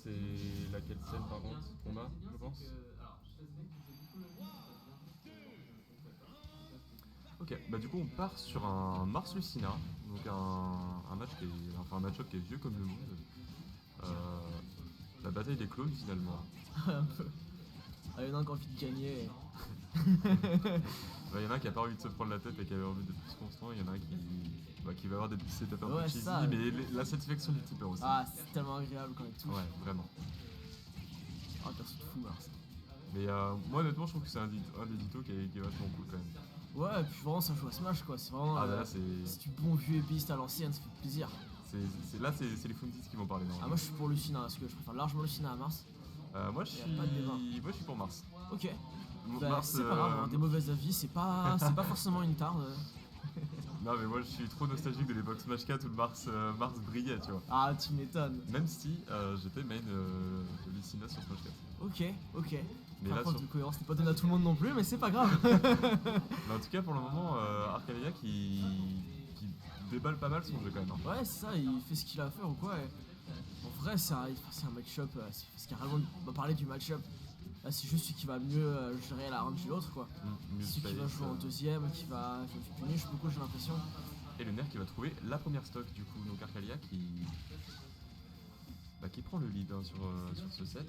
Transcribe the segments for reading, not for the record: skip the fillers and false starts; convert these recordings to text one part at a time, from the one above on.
c'est laquelle scène par contre qu'on a, je pense. Ok, bah du coup on part sur un Mars Lucina, donc un match qui est, enfin un match-up qui est vieux comme le monde. Euh, la bataille des clones finalement. Un peu. Ah, il y en a un qui a envie de gagner. Il y en a un qui a pas envie de se prendre la tête et qui avait envie d'être plus constant, il y en a un qui va avoir des petits setups un Ouais, peu c'est cheesy, ça. mais la satisfaction du tipeur aussi. Ah, c'est tellement agréable quand il touche. Ouais, vraiment. Ah, perso de fou, Mars. Mais moi honnêtement je trouve que c'est un édito qui est vachement cool quand même. Ouais, et puis vraiment, ça joue à Smash quoi. C'est vraiment. Ah bah là c'est du bon vieux épiste à l'ancienne, ça fait plaisir. c'est les Fundies qui vont parler Ah, normalement. moi je suis pour Lucina, parce que je préfère largement Lucina à Mars. Moi y a pas de débat. je suis pour Mars. Ok. Bah, Mars, c'est pas grave, hein, des mauvais avis, c'est pas forcément une tare. Non mais moi je suis trop nostalgique de l'époque Smash 4 où le Mars brillait tu vois. Ah, tu m'étonnes. Même si j'étais main Lucina sur Smash 4. Ok. Mais Par là, contre, sur- de cohérence, n'est pas donné à tout le monde non plus, mais c'est pas grave. Mais en tout cas pour le moment Arcadia qui déballe pas mal son jeu quand même. Hein. Ouais, c'est ça, il fait ce qu'il a à faire ou quoi. Et en vrai, c'est un match-up, c'est carrément. On va parler du match-up. Là, c'est juste celui qui va mieux gérer la range de l'autre, quoi. Celui qui va jouer en deuxième, qui va punish beaucoup, j'ai l'impression. Et le nerf qui va trouver la première stock du coup, donc Arcadia qui prend le lead hein, sur ce set.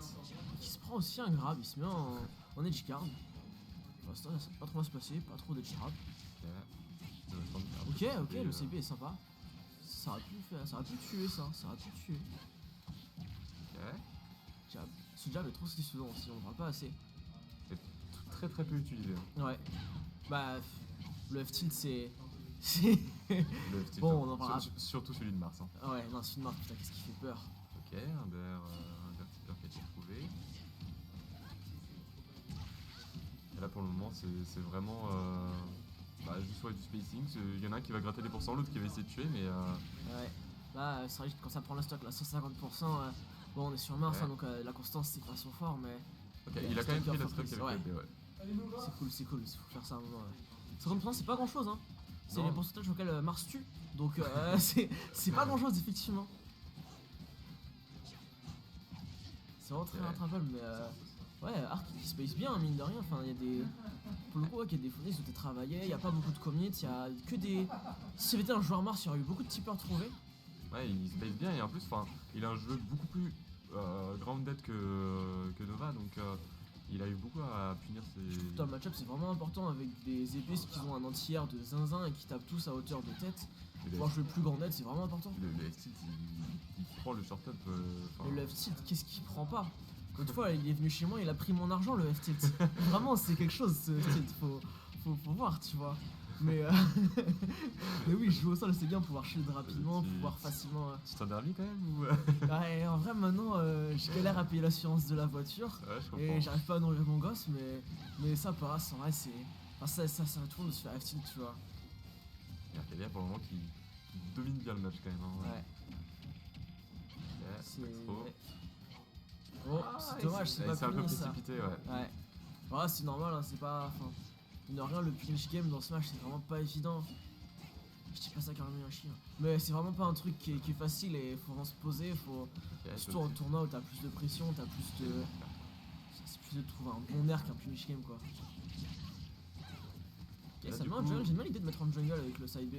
Et qui se prend aussi un grab, il se met en edge guard. Pour l'instant, ça va pas trop bien se passer, pas trop d'edge trap. Ok, le CP est sympa. Ça aurait pu tuer ça, ça aurait pu tuer. Ok. Jab. Ce jab est trop satisfaisant aussi, on en parle pas assez. C'est très très peu utilisé. Hein. Ouais. Bah, le F-tilt c'est. Le FT, Bon, on en parlera. surtout celui de Mars. Hein. Ouais, non, c'est une marque, putain, qu'est-ce qui fait peur. Ok, un bear tipeur qui a été trouvé. Et là pour le moment c'est vraiment juste ouais, du spacing. Il y en a un qui va gratter des pourcents, l'autre qui va essayer de tuer, mais Ouais. Là, c'est vrai que quand ça prend le stock, là, 150%, bon, on est sur Mars, Ouais. hein, donc la constance c'est pas son fort, mais. ok, il a quand même pris la stock avec ouais. le B, ouais. C'est cool, il faut faire ça à un moment. 50% c'est pas grand chose, hein. C'est Non. les pourcentages auxquels Mars tue, donc c'est pas grand chose, effectivement. C'est vraiment très rattrapable, mais ouais, Arc il space bien, mine de rien. Enfin, il y a des. Pour le coup, il y a des fournis qui ont été travaillés, il n'y a pas beaucoup de commits, il y a que des. Si ça avait été un joueur Mars, il y aurait eu beaucoup de tipeurs trouvés. Ouais, il space bien et en plus, il a un jeu beaucoup plus grounded que Nova, donc il a eu beaucoup à punir ses. Tout un match-up, c'est vraiment important avec des épistes qui ont un anti-air de zinzin et qui tapent tous à hauteur de tête. Pouvoir jouer plus grand net, c'est vraiment important. Le F-tilt, il prend le short-up. Et le F-tilt, qu'est-ce qu'il prend pas? L'autre fois, il est venu chez moi, il a pris mon argent, le F-tilt. Vraiment, c'est quelque chose, ce F-tilt, faut voir, tu vois. Mais, mais oui, je joue au sol, c'est bien, pouvoir shield rapidement, pouvoir facilement. Tu t'en as quand même ou Ouais, en vrai, maintenant, je galère à payer l'assurance de la voiture. Ouais, je comprends. Et j'arrive pas à nourrir mon gosse, mais ça passe, en vrai, c'est. Enfin, ça retourne de se faire F-tilt, tu vois. Il y a Arcadia pour le moment qui domine bien le match quand même. Hein. Ouais. Ok, C'est. Expo. Ouais. Bon, c'est dommage, c'est pas un peu puni, ça. précipité, ouais. Ouais. Ouais, c'est normal, hein, c'est pas. Enfin, mine de rien, le punish game dans Smash, c'est vraiment pas évident. Je dis pas ça car un chien. Mais c'est vraiment pas un truc qui est facile et faut vraiment se poser, faut. Surtout en tournoi où t'as plus de pression, t'as plus de. C'est plus de trouver un bon air qu'un punish game quoi. Ok, ça met un jungle, j'aime bien l'idée de mettre un jungle avec le side B.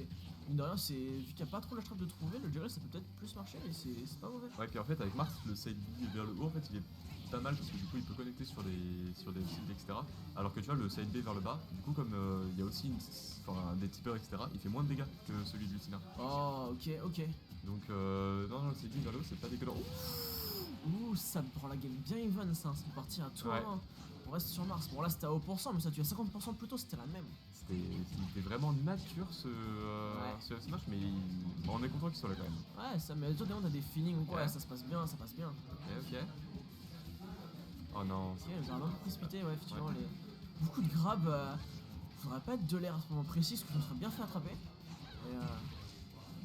Mine de rien, c'est. Vu qu'il n'y a pas trop la trap de trouver, le jungle ça peut peut-être plus marcher et c'est pas mauvais. Ouais, puis en fait, avec Mars, le side B vers le haut, en fait, il est pas mal parce que du coup, il peut connecter sur des cibles, etc. Alors que tu vois, le side B vers le bas, du coup, comme il y a aussi des tipeurs, etc., il fait moins de dégâts que celui de Lucina. Oh, ok. Donc, non, le side B vers le haut, c'est pas dégueulasse. Ouh, ça me prend la game bien even, ça. C'est parti à toi. Ouais. On reste sur Mars. Bon, là c'était à haut pourcent, mais ça tu as 50% plus tôt, c'était la même. C'était vraiment nature ce Smash, mais on est content qu'il soit là quand même. Ouais, ça, mais des moments t'as des feelings ou quoi, Ouais. ça se passe bien, ça passe bien. Ok. Oh non. Ok, vous avez un peu précipité, ouais, effectivement. Beaucoup de grabs, faudrait pas être de l'air à ce moment précis, parce que je me serais bien fait attraper.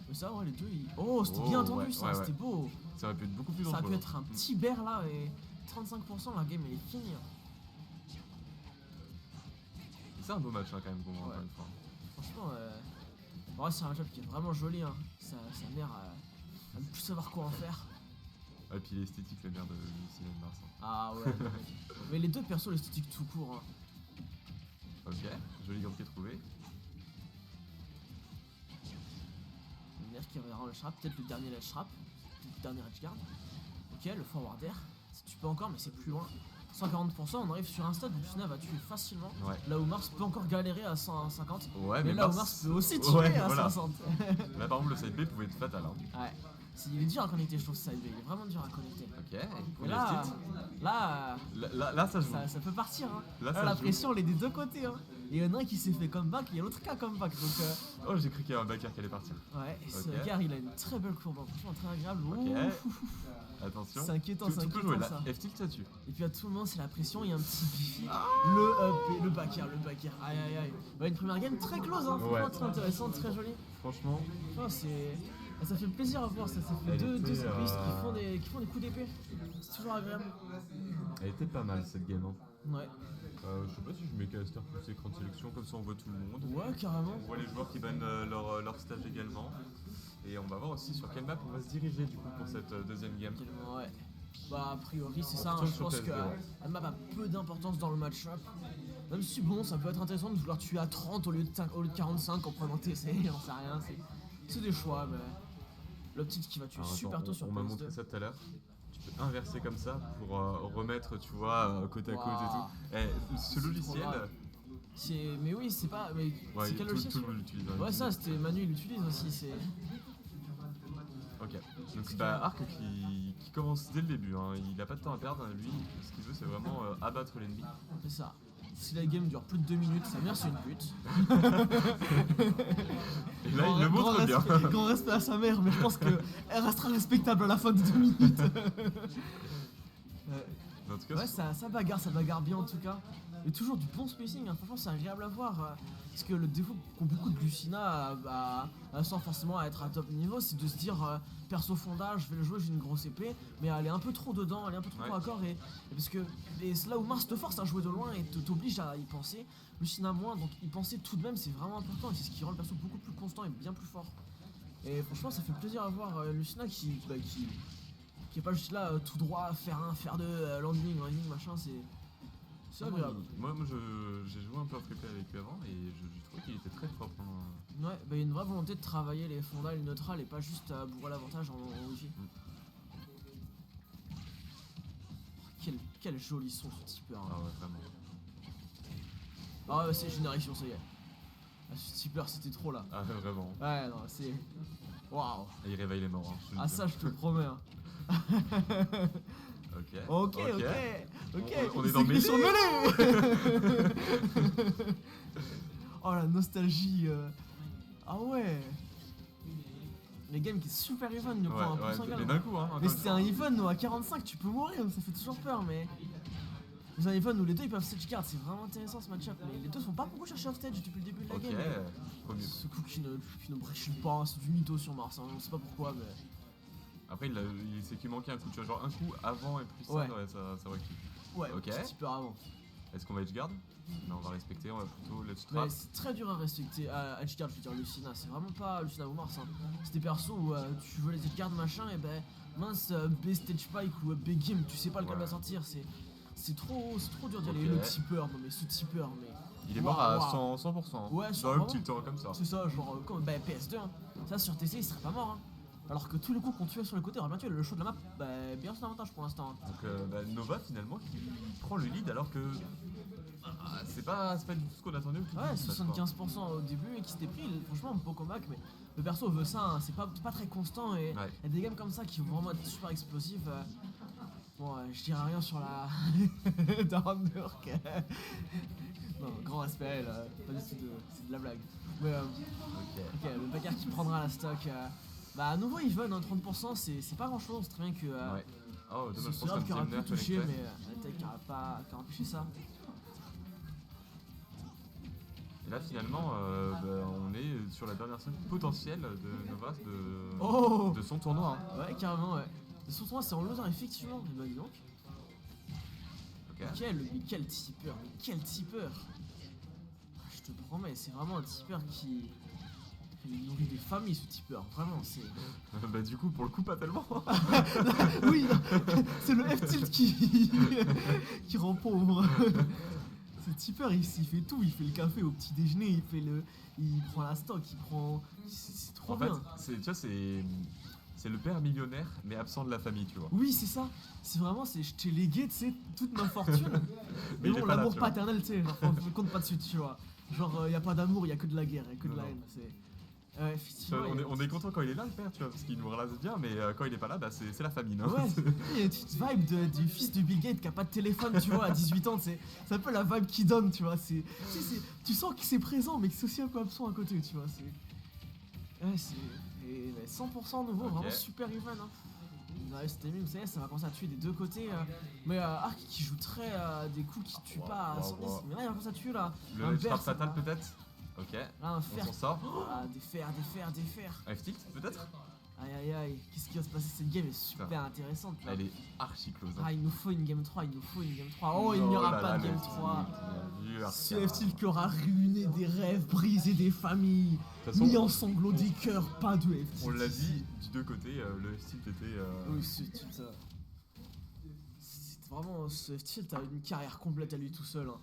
Mais ça, ouais, les deux, ils. Oh, c'était bien entendu ça, ouais. c'était beau. Ça aurait pu être beaucoup plus Ça dangereux. aurait pu être un petit bear là, et 35%, la game elle est finie. C'est un beau match hein, quand même, pour moi, Ouais. encore une fois. Franchement, en vrai, c'est un job qui est vraiment joli. Hein. Ça mère à ne plus savoir quoi en faire. Et puis l'esthétique, la merde de Lucien Mars. Ah ouais. Mais les deux persos, l'esthétique tout court. Hein. Ok, joli gameplay qui est trouvé. Le nerf qui reverra le shrap, peut-être le dernier ledge shrap, peut-être le dernier edge guard. Ok, le forward air. Si tu peux encore, mais c'est plus loin. 140%, on arrive sur un stade où Lucina va tuer facilement. Ouais. Là où Mars peut encore galérer à 150. Ouais, mais là où Mars peut aussi tuer ouais, à voilà. 60. Là par exemple le side B pouvait être fatal. Hein. Ouais. Il est dur à connecter, je trouve, ce side B. Il est vraiment dur à connecter. Ok, Et là, là ça joue. ça peut partir. Hein. Là, Là, la pression, elle est des deux côtés. Hein. Et il y en a un qui s'est fait comeback, et il y a l'autre qui a comeback. Donc, Oh, j'ai cru qu'il y avait un backer qui allait partir. ouais, et ce Ok. gars, il a une très belle courbe. Hein. Franchement, très agréable. Ok. Ouh. Attention. C'est inquiétant, Tu peux jouer là. ça. F-tilt ça tue. Et puis à tout moment, c'est la pression, il y a un petit bifi. Le up et le back air. Aïe aïe aïe. Bah, une première game très close, hein. Franchement, Ouais. très intéressante, très jolie. Franchement. Oh, ça fait plaisir à voir, ça fait Elle deux était, cyclistes qui font des coups d'épée. C'est toujours agréable. Elle était pas mal cette game. Hein. Ouais. Je sais pas si je mets caster plus écran de sélection, comme ça on voit tout le monde. Ouais, carrément. On voit les joueurs qui bannent leur stage également. Et on va voir aussi sur quelle map on va se diriger du coup pour cette deuxième game. Tellement, ouais. Bah, a priori, c'est On ça. Hein. retourne Je sur pense que TS2, ouais. la map a peu d'importance dans le match-up. Même si, bon, ça peut être intéressant de vouloir tuer à 30 au lieu de 45 en prenant TC, j'en sais rien. C'est des choix, mais. L'optique qui va tuer Alors, super attends, tôt sur on m'a PS2. montré ça tout à l'heure. Tu peux inverser comme ça pour remettre, tu vois, côte à côte et tout. Eh, ce logiciel. grave. Mais oui, c'est pas. Mais Ouais, c'est quel tout logiciel le monde l'utilise. hein, Ouais, il ça, l'utilise. c'était Manu, il l'utilise aussi. C'est. Ok. Donc bah Arc qui commence dès le début. Hein. Il a pas de temps à perdre. Lui, ce qu'il veut, c'est vraiment abattre l'ennemi. C'est ça. Si la game dure plus de 2 minutes, sa mère c'est une pute. Et là, il le montre bien. Grand respect à sa mère, mais je pense qu'elle restera respectable à la fin de 2 minutes. Mais en tout cas, Ouais, ça bagarre bien en tout cas. Et toujours du bon spacing, hein. Franchement c'est agréable à voir. Parce que le défaut qu'ont beaucoup de Lucina, sans forcément être à top niveau, c'est de se dire perso fondage, je vais le jouer, j'ai une grosse épée, mais elle est un peu trop dedans, elle est un peu trop Ouais. corps à corps. Et parce que c'est là où Mars te force à jouer de loin et t'oblige à y penser. Lucina moins, donc y penser tout de même c'est vraiment important et c'est ce qui rend le perso beaucoup plus constant et bien plus fort. Et franchement ça fait plaisir à voir Lucina qui est pas juste là tout droit, faire 1, faire 2, landing, machin, c'est agréable. Moi j'ai joué un peu en free-play avec lui avant et je trouvais qu'il était très propre. Hein. Ouais, bah y a une vraie volonté de travailler les fondales neutrales et pas juste à bourrer l'avantage en wifi. Quel joli son ce tipper. Ah ouais, vraiment. Ah ouais, c'est génération, ça y est. Ah, ce tipper c'était trop là. Ah vraiment. Ouais, non, c'est. Waouh. Et il réveille les morts. Hein, je te le Ah, dis. ça je te promets. Hein. Ok. Ok. On est il dans s'est mis Melee. sur le mêlée. Oh la nostalgie. Ah ouais. Les games qui est super even, il prend un Ouais, plus mais gamme. d'un coup, hein. Mais c'était un even où à 45 tu peux mourir, ça fait toujours peur, mais. C'est un even où les deux ils peuvent stage card, c'est vraiment intéressant ce match-up. Mais les deux sont pas beaucoup chercher off-stage depuis le début de la Ok. game. Premier. Ce coup qui ne brèche pas, c'est du mytho sur Mars, hein, on sait pas pourquoi, mais. Après, il s'est qu'il manquait un coup. Tu vois, genre un coup avant et plus Ouais. ça aurait pu. Ouais, Ok. un petit peu avant. Est-ce qu'on va edge guard? Non, on va respecter, on va plutôt let's Mais trap. c'est très dur à respecter à edgeguard, je veux dire Lucina, c'est vraiment pas Lucina ou Mars. Hein. C'est des persos où tu veux les edgeguard machin et ben mince B stage pike ou B game, tu sais pas lequel Ouais. va sortir, c'est trop dur d'y aller. Ok. Le tipper, non mais ce tipper, mais. Il est mort à Waouh. 100%. Hein. Ouais, sur un vraiment. petit temps comme ça. C'est ça, genre comme bah, PS2, hein. Ça sur TC il serait pas mort. Hein. Alors que tous les coups qu'on tuait sur le côté, on aurait bien tué le show de la map, bah bien son avantage pour l'instant. Hein. Donc Nova finalement qui prend le lead alors que c'est pas du tout ce qu'on attendait au tout Ouais, début, 75% au début et qui s'était pris, franchement un beau comeback, mais le perso veut ça, hein, c'est pas très constant et Ouais. il y a des games comme ça qui vont vraiment être super explosifs. Bon, je dirais rien sur la Darnurk. Non, grand respect, là, pas du tout c'est de la blague. Mais Ok. ok, le bagarre qui prendra la stock. Bah à nouveau even, hein, 30%, c'est pas grand chose, c'est très bien que. Ouais. Oh, C'est dommage, je pense grave qu'un qui aurait deuxième pu nerf toucher, connecté. mais la tech qui aura empêché ça. Et là finalement, on est sur la dernière scène potentielle de Nova Oh de son tournoi. Hein. Ouais, carrément, ouais. De son tournoi, c'est en loser, effectivement. Et bah, dis donc. Ok. Quel tipper, mais quel tipper. Ah, je te promets, c'est vraiment un tipper qui nourrit des familles, ce tipper. Vraiment, c'est. Bah du coup pour le coup pas tellement. Oui, non, c'est le F-tilt qui rend pauvre. Ce tipeur, il fait tout, il fait le café au petit déjeuner, il prend la stock, c'est trop En fait, bien. tu vois, c'est le père millionnaire, mais absent de la famille, tu vois. Oui, c'est ça. C'est vraiment, je t'ai légué, tu sais, toute ma fortune. Mais il est bon, pas là, l'amour tu vois. paternel, tu sais, genre, on compte pas dessus, tu vois. Genre, y a pas d'amour, y a que de la guerre, y a que de la Non. haine. Effectivement. On est content quand il est là, le père, tu vois, parce qu'il nous relâche bien, mais quand il est pas là, bah, c'est la famine. Hein. Ouais, il y a une petite vibe du fils de Bill Gates qui a pas de téléphone, tu vois, à 18 ans, c'est un peu la vibe qu'il donne, tu vois. Tu sens que c'est présent, mais que c'est aussi un peu absent à côté, tu vois. Ouais, mais 100% nouveau, Ok. vraiment super even. Hein. Ouais, c'était mime, ça va commencer à tuer des deux côtés. Mais Ark qui joue très des coups qui tuent pas à 110, mais là il va commencer à tuer là. Le Un Ledge berce, fatal là. peut-être. Ok. Là, un On fer. s'en sort. Ah, des fers. F-tilt peut-être. Aïe, qu'est-ce qui va se passer? Cette game est super intéressante là. Elle est archi close. Hein. Ah, il nous faut une game 3, Oh, il n'y aura pas de game 3. Ce F-Tilt qui aura ruiné des rêves, brisé des familles, façon, mis en sanglots des cœurs, pas de F-Tilt. On l'a dit du deux côtés, le F-tilt était. Oui, c'est vraiment, ce F-Tilt a une carrière complète à lui tout seul. Hein.